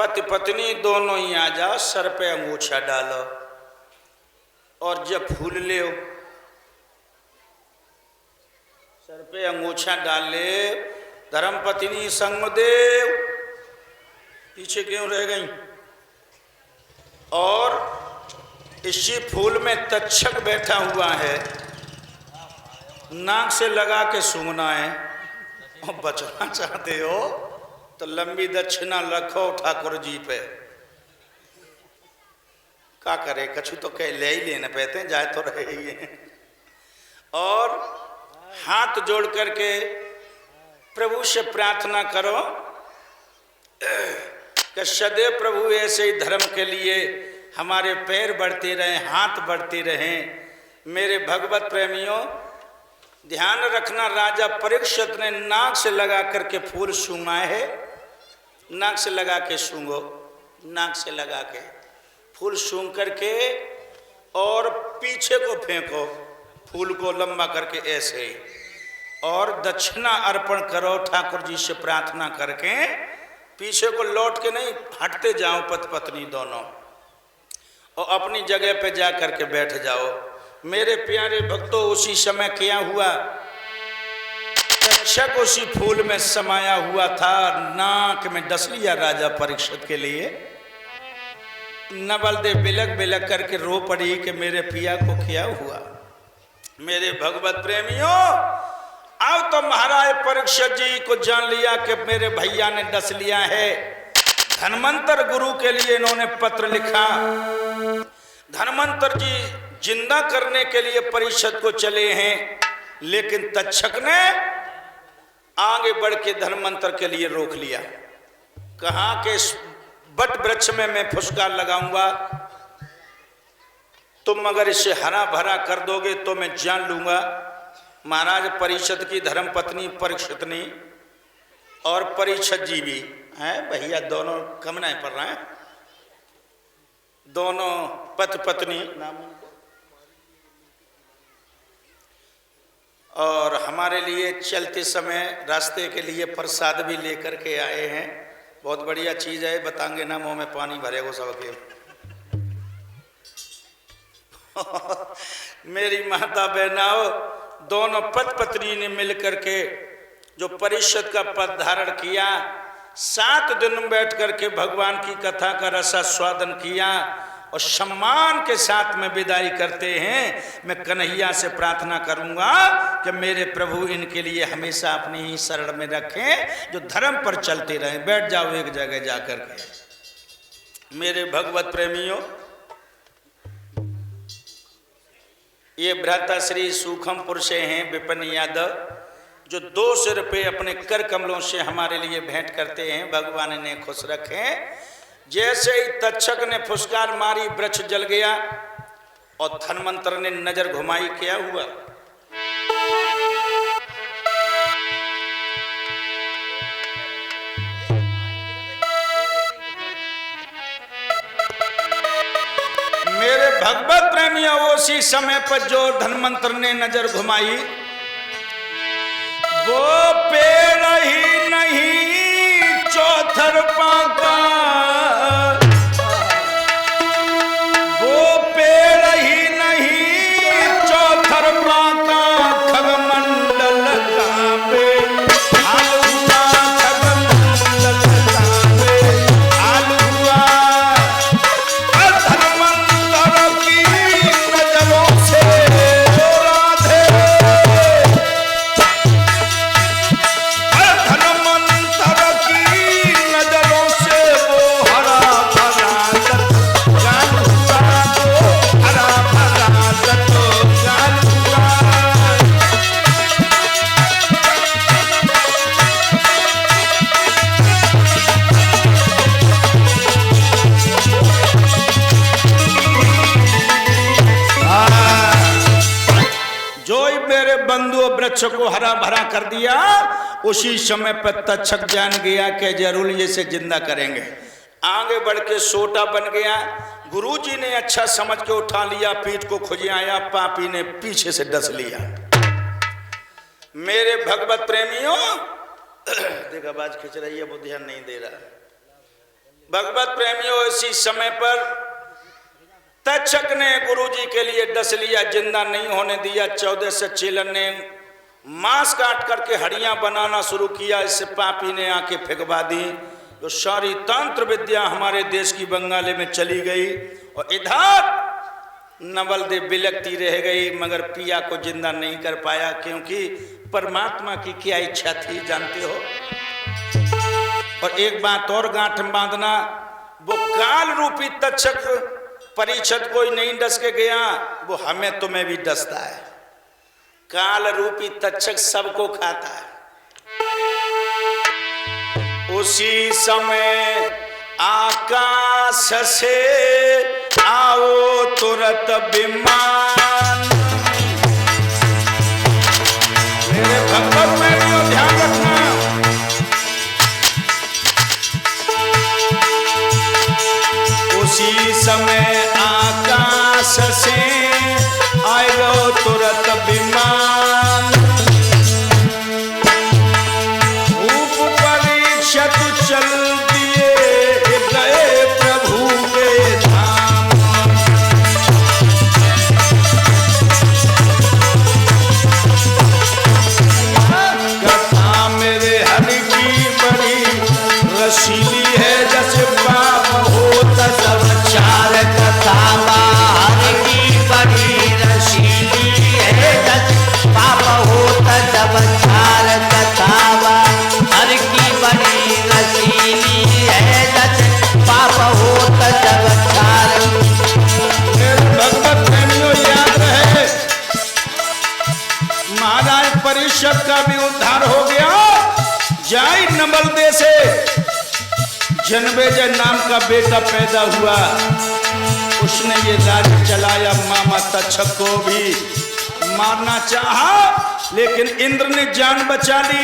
पति पत्नी दोनों ही आ जाओ, सर पे अंगूछा डालो और जब फूल ले सर पे अंगूछा डाल ले। धर्म पत्नी संगदेव पीछे क्यों रह गई? और इसी फूल में तक्षक बैठा हुआ है, नाक से लगा के सूंघना है। और बचना चाहते हो तो लंबी दक्षिणा रखो ठाकुर जी पे। क्या करे, कछु तो कह ले ही लेने पड़ते हैं, जाए तो रहे ही हैं। और हाथ जोड़ करके प्रभु से प्रार्थना करो कि सदैव प्रभु ऐसे ही धर्म के लिए हमारे पैर बढ़ते रहें, हाथ बढ़ते रहें। मेरे भगवत प्रेमियों, ध्यान रखना, राजा परीक्षित ने नाक से लगा करके फूल सूंघा है। नाक से लगा के सूंघो, नाक से लगा के फूल सूंघ करके और पीछे को फेंको, फूल को लंबा करके ऐसे ही, और दक्षिणा अर्पण करो ठाकुर जी से प्रार्थना करके। पीछे को लौट के नहीं, हटते जाओ पति पत्नी दोनों, और अपनी जगह पे जा करके बैठ जाओ। मेरे प्यारे भक्तों, उसी समय क्या हुआ, तक्षक उसी फूल में समाया हुआ था। नाक में डस लिया राजा परीक्षित के लिए। नवल दे बिलक बिलक करके रो पड़ी कि मेरे पिया को क्या हुआ। मेरे भगवत प्रेमियों, अब तो महाराज परीक्षित जी को जान लिया कि मेरे भैया ने डस लिया है। धनवंतर गुरु के लिए इन्होंने पत्र लिखा। धनवंतर जी जिंदा करने के लिए परीक्षित को चले हैं, लेकिन तक्षक ने आगे बढ़ के धनवंतर के लिए रोक लिया। कहा कि बट वृक्ष में मैं फुसकार लगाऊंगा, तुम अगर इसे हरा भरा कर दोगे तो मैं जान लूंगा। महाराज परीक्षित की धर्म पत्नी परीक्षितनी और परीक्षित जी भी हैं, भैया दोनों कमनाएं पड़ रहे हैं, दोनों पति पत्नी नाम। और हमारे लिए चलते समय रास्ते के लिए प्रसाद भी लेकर के आए हैं। बहुत बढ़िया चीज़ है, बताएंगे ना मुंह में पानी भरेगो सबके। मेरी माता बहनाओ, दोनों पति पत्नी ने मिलकर के जो परीक्षित का पद धारण किया, 7 दिन बैठ करके भगवान की कथा का रसास्वादन किया और सम्मान के साथ में विदाई करते हैं। मैं कन्हैया से प्रार्थना करूंगा कि मेरे प्रभु इनके लिए हमेशा अपनी ही शरण में रखें, जो धर्म पर चलते रहें। बैठ जाओ एक जगह जाकर के। मेरे भगवत प्रेमियों, ये भ्राताश्री सूखमपुर से हैं विपिन यादव, जो 200 रुपये अपने कर कमलों से हमारे लिए भेंट करते हैं। भगवान ने खुश रखें। जैसे ही तक्षक ने फुसकार मारी, वृक्ष जल गया और धनवंतर ने नजर घुमाई, क्या हुआ? मेरे भगवत प्रेमियों, उसी समय पर जो धनवंतर ने नजर घुमाई, वो पेड़ ही नहीं चौथर पाका, वो पेड़ ही नहीं चौथर पाका, खगमंडल कांपे, हाल हुआ खगमंडल कांपे, हाल हुआ। धनवंतर की नजरों से राधे, धनवंतर की नजरों से वो हरा भरा जान हुआ, वो हरा भरा जान हुआ। जो ही मेरे बंधु वृक्ष को हरा भरा कर दिया, उसी समय पर तक्षक जान गया कि जरूर इसे जिंदा करेंगे। आगे बढ़ के सोटा बन गया। गुरुजी ने अच्छा समझ के उठा लिया, पीठ को खुजाया, पापी ने पीछे से डस लिया। मेरे भगवत प्रेमियों, देख आवाज खिंच रही है, वो ध्यान नहीं दे रहा। भगवत प्रेमियों, इसी समय पर तक्षक ने गुरुजी के लिए डस लिया, जिंदा नहीं होने दिया। 14 से चेलन ने मांस काट करके हड्डियां बनाना शुरू किया। इससे पापी ने आके फेंकवा दी। तो सारी तंत्र विद्या हमारे देश की बंगाली में चली गई और इधर नवलदेव बिलकती रह गई, मगर पिया को जिंदा नहीं कर पाया, क्योंकि परमात्मा की क्या इच्छा थी जानते हो। और एक बात और गांठ बांधना, वो काल रूपी तक्षक परीक्षित कोई नहीं डस के गया, वो हमें तुम्हें भी डसता है। काल रूपी तक्षक सबको खाता है। उसी समय आकाश से आओ तुरंत विमान। मेरे भगवत में ध्यान रखना, उसी समय आकाश से आयो तुरंत विमान। रूप परीक्षित चल दिए गए प्रभु के धाम। कथा मेरे हरि की बड़ी रसीली है, जैसे पाप होता सब चार। कथा हरि की बड़ी रसीली है, जैसे पाप होता सब चार। कथा हरि की बड़ी रसीली है, जैसे पाप होता सब चार। भगवत प्रेमियों याद रहे, महाराज परिषद का भी उद्धार हो गया। जाई नवलदेव से जनमेजय नाम का बेटा पैदा हुआ, उसने ये राज्य चलाया। मामा तक्षक को भी मारना चाहा, लेकिन इंद्र ने जान बचा ली।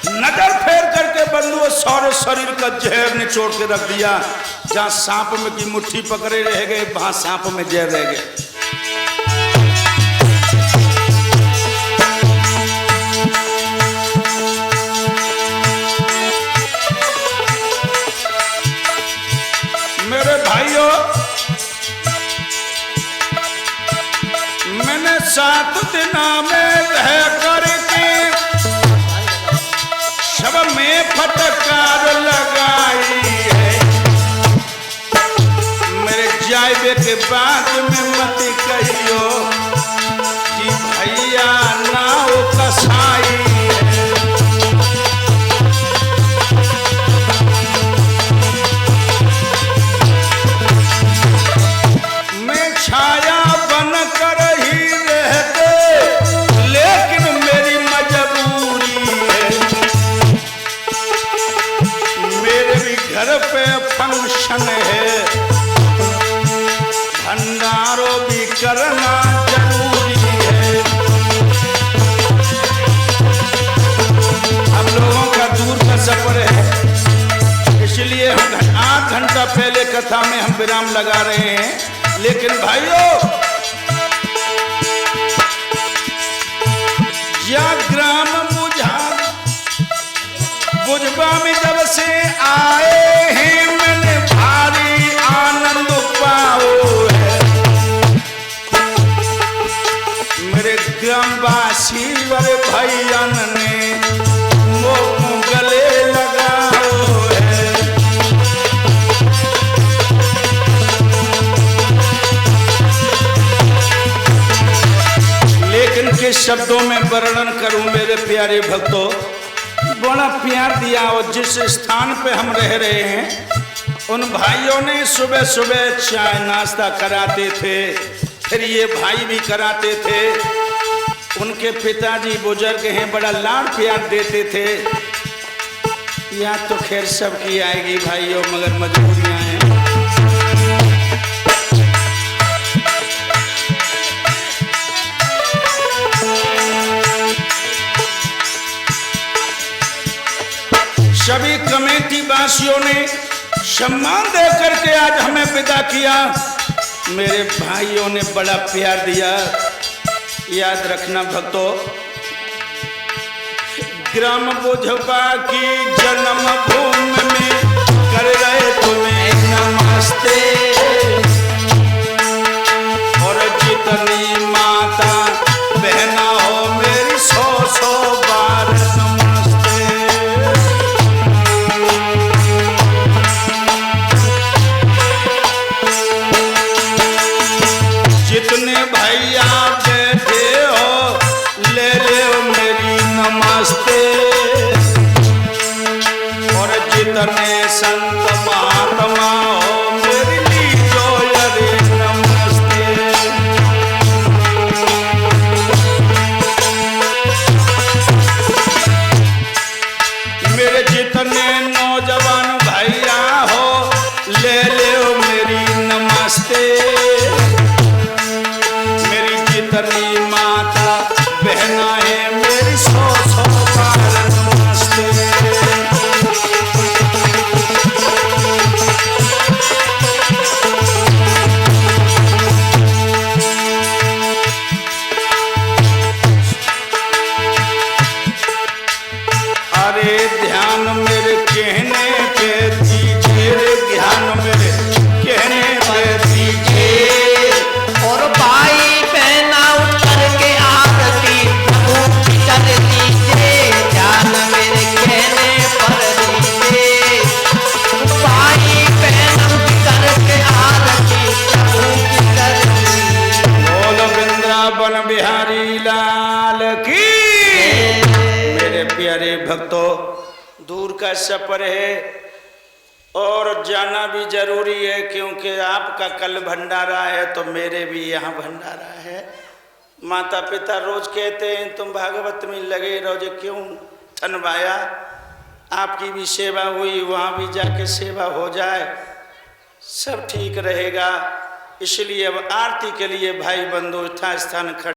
नजर फेर करके बंधुओं सारे शरीर का जहर निचोड़ के रख दिया। जहां सांप में की मुट्ठी पकड़े रह गए, वहां सांप में जहर रह गए। मेरे भाइयों, मैंने 7 दिन में रह करके सब में फटकार लगाई है। मेरे जायबे के बाद में मत कहियो कि भैया नाव कसाई है। मैं छाया बन कर ही रहते, लेकिन मेरी मजबूरी है। मेरे भी घर पे फंक्शन है, भंडारों भी करना जरूरी है। हम लोगों का दूर का सफर है, इसलिए हम 8 घंटा पहले कथा में हम विराम लगा रहे हैं। लेकिन भाइयों, या ग्राम बुझबा में जब से आए हैं, मैंने भारी आनंद पाओ है। मेरे ग्रामवासी बड़े भैयन ने मोह गले लगाओ है। लेकिन किस शब्दों में वर्णन करूं मेरे प्यारे भक्तों, बड़ा प्यार दिया। और जिस स्थान पे हम रह रहे हैं, उन भाइयों ने सुबह सुबह चाय नाश्ता कराते थे, फिर ये भाई भी कराते थे। उनके पिताजी बुजुर्ग हैं, बड़ा लाड प्यार देते थे। या तो खैर सबकी आएगी भाइयों, मगर मजबूरियां हैं। सभी कमेटी वासियों ने सम्मान दे करके आज हमें विदा किया। मेरे भाइयों ने बड़ा प्यार दिया। याद रखना भक्तों, ग्राम बुझबा की जन्म भूमि में कर रहे तुम्हें संत महात्मा हो मेरी लीजो अरे नमस्ते। मेरे जितने नौजवान भैया हो ले लो मेरी नमस्ते। मेरी जितनी माता बहना है मेरी सौ सौ बार नमस्ते। अरे ध्यान मेरे कहने पे दीजिए रे, ध्यान मेरे कहने पे दीजिए। और भाई बहना उतर के आरती प्रभु की कर दीजिए, ध्यान मेरे कहने पर दीजिए। भाई बहना उतर के आरती प्रभु की कर दीजिए। बोल वृंदावन बिहारी लाल की। मेरे प्यारे भक्तों, दूर का सफर है और जाना भी जरूरी है, क्योंकि आपका कल भंडारा है तो मेरे भी यहाँ भंडारा है। माता पिता रोज कहते हैं तुम भागवत में लगे रहो, क्यों थनवाया? आपकी भी सेवा हुई, वहाँ भी जाके सेवा हो जाए, सब ठीक रहेगा। इसलिए अब आरती के लिए भाई बंधु यथास्थान खड़े